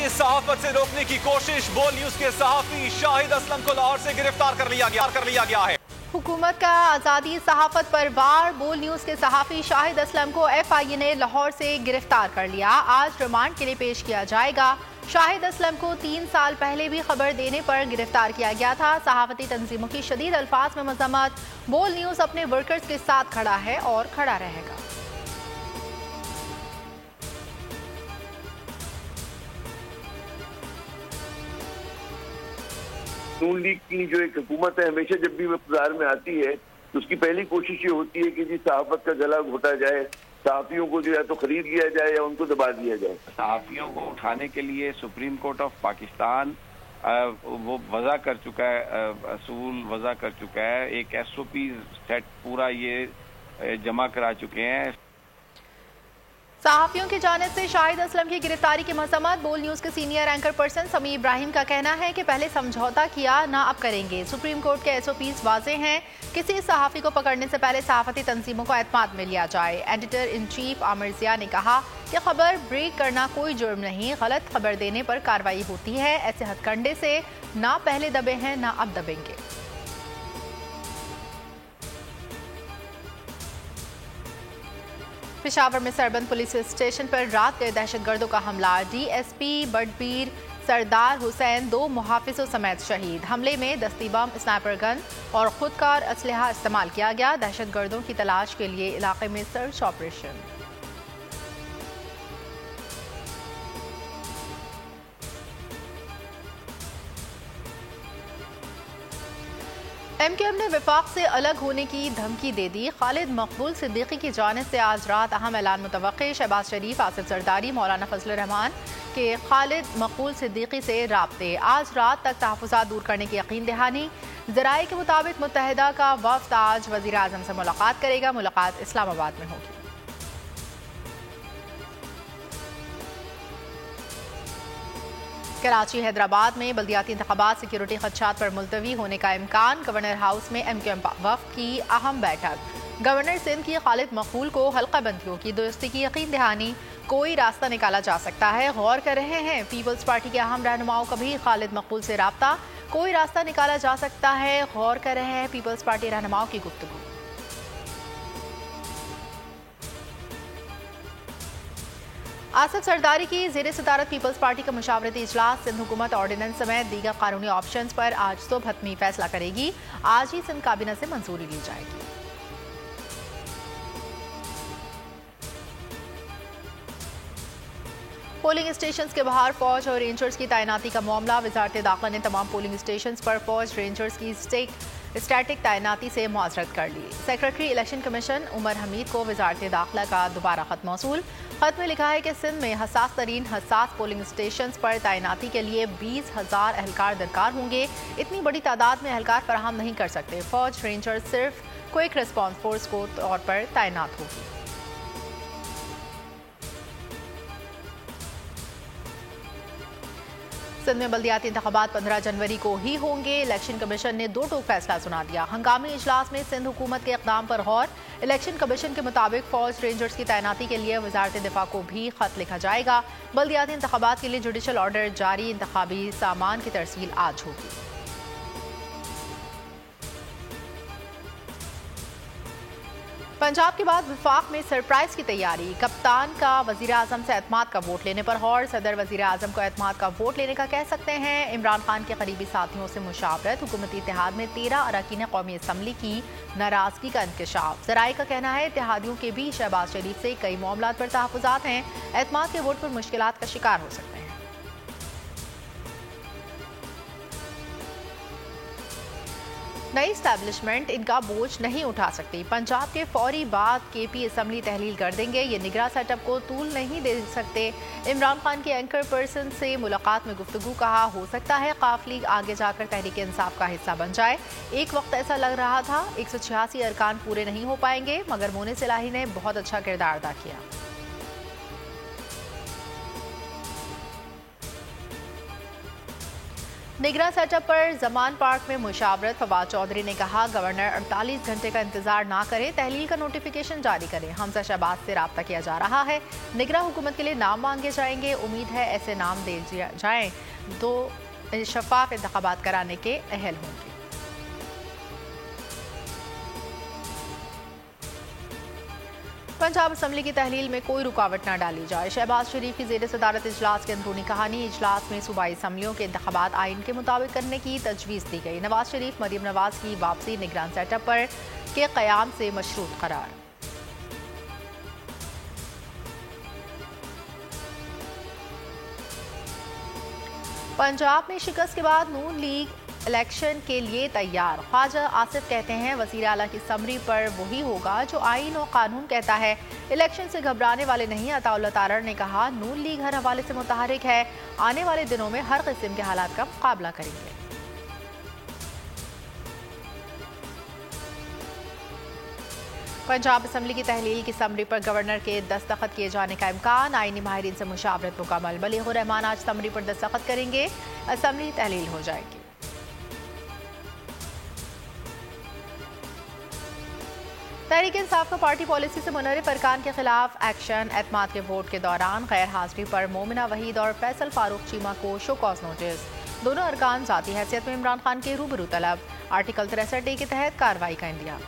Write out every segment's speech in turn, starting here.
की सहाफत से रोकने की कोशिश। बोल न्यूज के सहाफी शाहिद असलम को लाहौर से गिरफ्तार कर लिया गया है। हुकूमत का आज़ादी सहाफत पर वार। बोल न्यूज़ के सहाफ़ी शाहिद असलम को FIA ने लाहौर से गिरफ्तार कर लिया। आज रिमांड के लिए पेश किया जाएगा। शाहिद असलम को 3 साल पहले भी खबर देने पर गिरफ्तार किया गया था। सहाफती तंजीमों की शदीद अल्फाज में मजम्मत। बोल न्यूज़ अपने वर्कर्स के साथ खड़ा है और खड़ा रहेगा। नून लीग की जो एक हुकूमत है, हमेशा जब भी वो इक़्तिदार में आती है तो उसकी पहली कोशिश ये होती है कि जी सहाफत का गला घोटा जाए, सहाफियों को जो है तो खरीद लिया जाए या उनको दबा दिया जाए। सहाफियों को उठाने के लिए सुप्रीम कोर्ट ऑफ पाकिस्तान वो वज़ा कर चुका है, असूल वज़ा कर चुका है, एक SOP सेट पूरा ये जमा करा चुके हैं। सहाफियों की जानिब से शाहिद असलम की गिरफ्तारी की मजम्मत। बोल न्यूज़ के सीनियर एंकर पर्सन समी इब्राहिम का कहना है कि पहले समझौता किया, ना अब करेंगे। सुप्रीम कोर्ट के SOPs वाज़े हैं। किसी सहाफ़ी को पकड़ने से पहले सहाफ़ती तंजीमों को एतमाद में लिया जाए। Editor in chief Aamir Zia ने कहा कि खबर ब्रेक करना कोई जुर्म नहीं, गलत खबर देने पर कार्रवाई होती है। ऐसे हथकंडे से ना पहले दबे हैं, ना अब दबेंगे। पेशावर में सरबंद पुलिस स्टेशन पर रात गए दहशतगर्दों का हमला। DSP बड़पीर सरदार हुसैन 2 मुहाफिजों समेत शहीद। हमले में दस्ती बम, स्नाइपर गन और खुदकार असलहा इस्तेमाल किया गया। दहशतगर्दों की तलाश के लिए इलाके में सर्च ऑपरेशन। MKM ने विफाक से अलग होने की धमकी दे दी। खालिद मकबूल सिद्दीकी की जानिब से आज रात अहम ऐलान मुतवक्किल। शहबाज शरीफ, आसिफ जरदारी, मौलाना फजल रहमान के खालिद मकबूल सिद्दीकी से राब्ते। आज रात तक तहफ़्फ़ुज़ात दूर करने की यकीन दहानी। ज़राए के मुताबिक मुत्तहिदा का वफ़द आज वज़ीर आज़म से मुलाकात करेगा। मुलाकात इस्लामाबाद में होगी। कराची हैदराबाद में बल्दियाती इंतखाबात सिक्योरिटी खदशात पर मुलतवी होने का इम्कान। गवर्नर हाउस में MKM वफ़द की अहम बैठक। गवर्नर सिंध की खालिद मकबूल को हल्का बंदियों की दुरुस्ती की यकीन दहानी। कोई रास्ता निकाला जा सकता है, गौर कर रहे हैं। पीपल्स पार्टी के अहम रहनुमाओं का भी खालिद मकबूल से राब्ता। कोई रास्ता निकाला जा सकता है, गौर कर रहे हैं। पीपल्स पार्टी रहनुमाओं की गुफ्तगू। आसिफ जरदारी की ज़ेर सदारत पीपल्स पार्टी का मुशावरती इजलास। सिंध हुकूमत ऑर्डिनेंस समेत दीगर कानूनी ऑप्शंस पर आज सुबह हतमी फैसला करेगी। आज ही सिंध काबीना से मंजूरी ली जाएगी। पोलिंग स्टेशन के बाहर फौज और रेंजर्स की तैनाती का मामला। वजारत दाखिला ने तमाम पोलिंग स्टेशन पर फौज रेंजर्स की स्टैटिक तैनाती से मुआज़रत कर ली। Secretary election commission Umar Hamid को वजारत दाखिला का दोबारा खत मौसूल। खत में लिखा है कि सिंध में हसास पोलिंग स्टेशन पर तैनाती के लिए 20,000 एहलकार दरकार होंगे। इतनी बड़ी तादाद में एहलकार फराहम नहीं कर सकते। फौज रेंजर सिर्फ क्विक रिस्पॉन्स फोर्स को तौर पर तैनात होगी। सिंध में बल्दियाती इंतखाबात 15 जनवरी को ही होंगे। इलेक्शन कमीशन ने 2 टूक फैसला सुना दिया। हंगामी इजलास में सिंध हुकूमत के इक़दाम पर गौर। इलेक्शन कमीशन के मुताबिक फौज रेंजर्स की तैनाती के लिए वजारत दिफा को भी खत लिखा जाएगा। बल्दियाती इंतखाबात के लिए जुडिशल ऑर्डर जारी। इंतखाबी सामान की तरसील आज होगी। पंजाब के बाद वफाक में सरप्राइज की तैयारी। कप्तान का वजीर आजम से एतमाद का वोट लेने पर गौर। सदर वजीर आजम को एतमाद का वोट लेने का कह सकते हैं। इमरान खान के करीबी साथियों से मुशावरत। हुकूमती इत्तेहाद में 13 अरकान कौमी असम्बली की नाराजगी का इंकशाफ। ज़राए का कहना है इत्तेहादियों के भी शहबाज शरीफ से कई मामलात पर तहफ़्फ़ुज़ात हैं। एतमाद के वोट पर मुश्किलात का शिकार हो सकते हैं। नई एस्टैब्लिशमेंट इनका बोझ नहीं उठा सकती। पंजाब के फौरी बाद KP असम्बली तहलील कर देंगे। ये निगरान सेटअप को तूल नहीं दे सकते। इमरान खान के एंकर पर्सन से मुलाकात में गुफ्तगू। कहा हो सकता है काफिली आगे जाकर तहरीक इंसाफ का हिस्सा बन जाए। एक वक्त ऐसा लग रहा था 186 अरकान पूरे नहीं हो पाएंगे, मगर मोने सिलाही ने बहुत अच्छा किरदार अदा किया। निगरान सेटअप पर जमान पार्क में मुशावरत। फवाद चौधरी ने कहा गवर्नर 48 घंटे का इंतजार ना करे, तहलील का नोटिफिकेशन जारी करें। हमजा शहबाज से राब्ता किया जा रहा है, निगरान हुकूमत के लिए नाम मांगे जाएंगे। उम्मीद है ऐसे नाम दे जाएं तो शफाफ इंतखाबात कराने के अहल होंगे। पंजाब असम्बली की तहलील में कोई रुकावट न डाली जाए। शहबाज शरीफ की ज़ेर सदारत इजलास के अंदरूनी कहानी। इजलास में सूबाई असम्बलियों के इंतखाबात आइन के मुताबिक करने की तजवीज़ दी गई। नवाज शरीफ मरीम नवाज की वापसी निगरान सेटअप पर के क़याम से मशरूत करार। पंजाब में शिकस्त के बाद नून लीग इलेक्शन के लिए तैयार। ख्वाजा आसिफ कहते हैं वज़ीर आला की समरी पर वही होगा जो आइन और कानून कहता है, इलेक्शन से घबराने वाले नहीं। अताउल्लाह तारड़ ने कहा नून लीग हर हवाले से मुतहरिक है, आने वाले दिनों में हर किस्म के हालात का मुकाबला करेंगे। पंजाब असम्बली की तहलील की समरी पर गवर्नर के दस्तखत किए जाने का इम्कान। आईनी माहिरीन से मुशावरत मुकम्मल। बलीगुर रहमान आज समरी पर दस्तखत करेंगे, असम्बली तहलील हो जाएगी। तहरीक इंसाफ का पार्टी पॉलिसी से मुनरिफ अरकान के खिलाफ एक्शन। एतमाद के वोट के दौरान गैर हाजिरी पर मोमिना वहीद और फैसल फारूक चीमा को शो कॉज नोटिस। दोनों अरकान जाती हैसियत में इमरान खान के रूबरू तलब। आर्टिकल 63A के तहत कार्रवाई का इंदिया।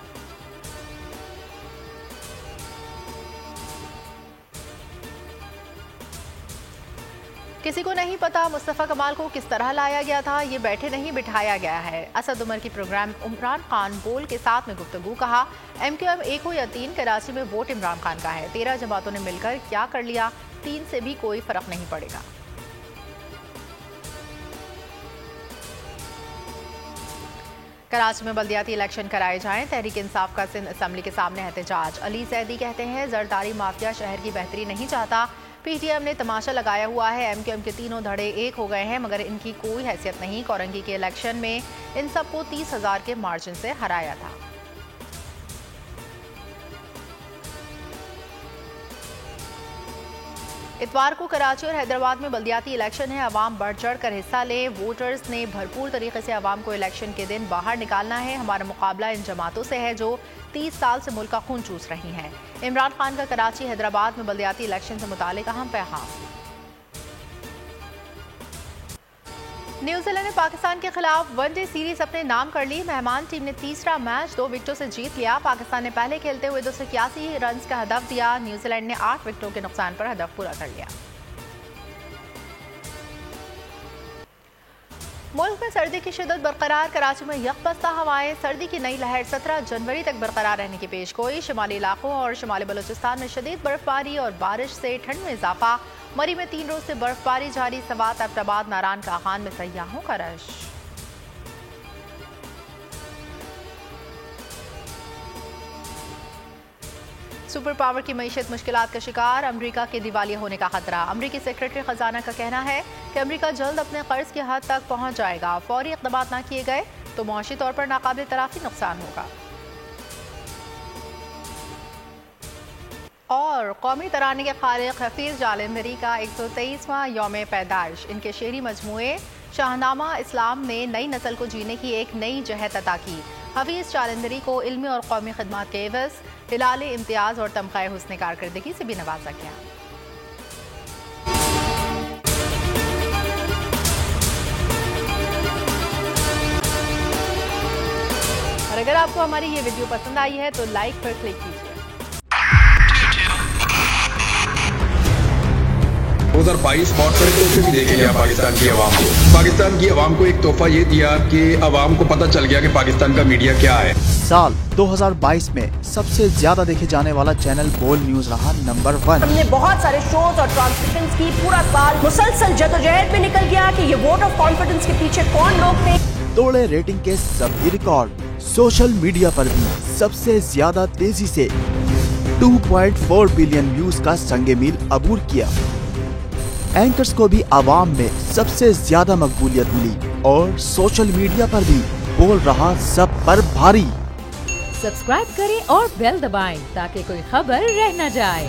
किसी को नहीं पता मुस्तफ़ा कमाल को किस तरह लाया गया था, ये बैठे नहीं बिठाया गया है। असद उमर की प्रोग्राम इमरान खान बोल के साथ में गुफ्तगू। कहा MQM 1 हो या 3, कराची में वोट इमरान खान का है। 13 जमातों ने मिलकर क्या कर लिया, 3 से भी कोई फर्क नहीं पड़ेगा। कराची में बल्दियाती इलेक्शन कराए जाएं। तहरीक इंसाफ का सिंध असम्बली के सामने एहतजाज। अली जैदी कहते हैं जरदारी माफिया शहर की बेहतरी नहीं चाहता। PTM ने तमाशा लगाया हुआ है। MQM के तीनों धड़े एक हो गए हैं मगर इनकी कोई हैसियत नहीं। कोरंगी के इलेक्शन में इन सबको 30,000 के मार्जिन से हराया था। इतवार को कराची और हैदराबाद में बल्दियाती इलेक्शन है। अवाम बढ़ चढ़ कर हिस्सा ले। वोटर्स ने भरपूर तरीके से अवाम को इलेक्शन के दिन बाहर निकालना है। हमारा मुकाबला इन जमातों से है जो 30 साल से मुल्क का खून चूस रही हैं। इमरान खान का कराची हैदराबाद में बल्दियाती इलेक्शन से मुताल्लिक अहम पैगाम। न्यूजीलैंड ने पाकिस्तान के खिलाफ वनडे सीरीज अपने नाम कर ली। मेहमान टीम ने तीसरा मैच 2 विकेटों से जीत लिया। पाकिस्तान ने पहले खेलते हुए 281 रन का हदफ दिया। न्यूजीलैंड ने 8 विकेटों के नुकसान पर हदफ पूरा कर लिया। मुल्क में सर्दी की शिद्दत बरकरार। कराची में यकबस्ता हवाएं। सर्दी की नई लहर 17 जनवरी तक बरकरार रहने की पेशगोई। शिमाली इलाकों और शिमाली बलूचिस्तान में शदीद बर्फबारी और बारिश से ठंड में इजाफा। मरी में 3 रोज से बर्फबारी जारी। सवात, अब्टाबाद, नारान कागान में सयाहों का रश। सुपर पावर की मईशत मुश्किलात का शिकार। अमरीका के दिवालिया होने का खतरा। अमरीकी सेक्रेटरी खजाना का कहना है कि अमरीका जल्द अपने कर्ज की हद तक पहुंच जाएगा। फौरी इक़दाम न किए गए तो मुआशी तौर पर नाकाबिल तलाफी नुकसान होगा। और कौमी तराने के खालिक हफीज जालंधरी का 123वां यौम पैदाइश। इनके शेरी मजमूए शाहनामा इस्लाम ने नई नस्ल को जीने की एक नई जहत अता की। हफीज जालंधरी को इल्मी और कौमी खिदमत के एवज़ हिलाल इम्तियाज़ और तमग़ा हुस्न कारकर्दगी से भी नवाजा गया। और अगर आपको हमारी ये वीडियो पसंद आई है तो लाइक पर क्लिक कीजिए। 2022 बहुत बड़े तोहफे भी देके गया पाकिस्तान की आवाम को। पाकिस्तान की आवाम को एक तोहफा ये दिया कि आवाम को पता चल गया कि पाकिस्तान का मीडिया क्या है। साल 2022 में सबसे ज्यादा देखे जाने वाला चैनल बोल न्यूज रहा नंबर 1। हमने बहुत सारे शोज और ट्रांसमिशंस की। पूरा साल मुसलसल जदोजहद में निकल गया कि ये वोट ऑफ कॉन्फिडेंस के पीछे कौन लोग थे। तोड़े रेटिंग के सभी रिकॉर्ड। सोशल मीडिया पर भी सबसे ज्यादा तेजी से 2.4 बिलियन व्यूज का संगे मील अबूर किया। एंकर्स को भी आवाम में सबसे ज्यादा मकबूलियत मिली और सोशल मीडिया पर भी बोल रहा सब पर भारी। सब्सक्राइब करें और बेल दबाएं ताकि कोई खबर रह न जाए।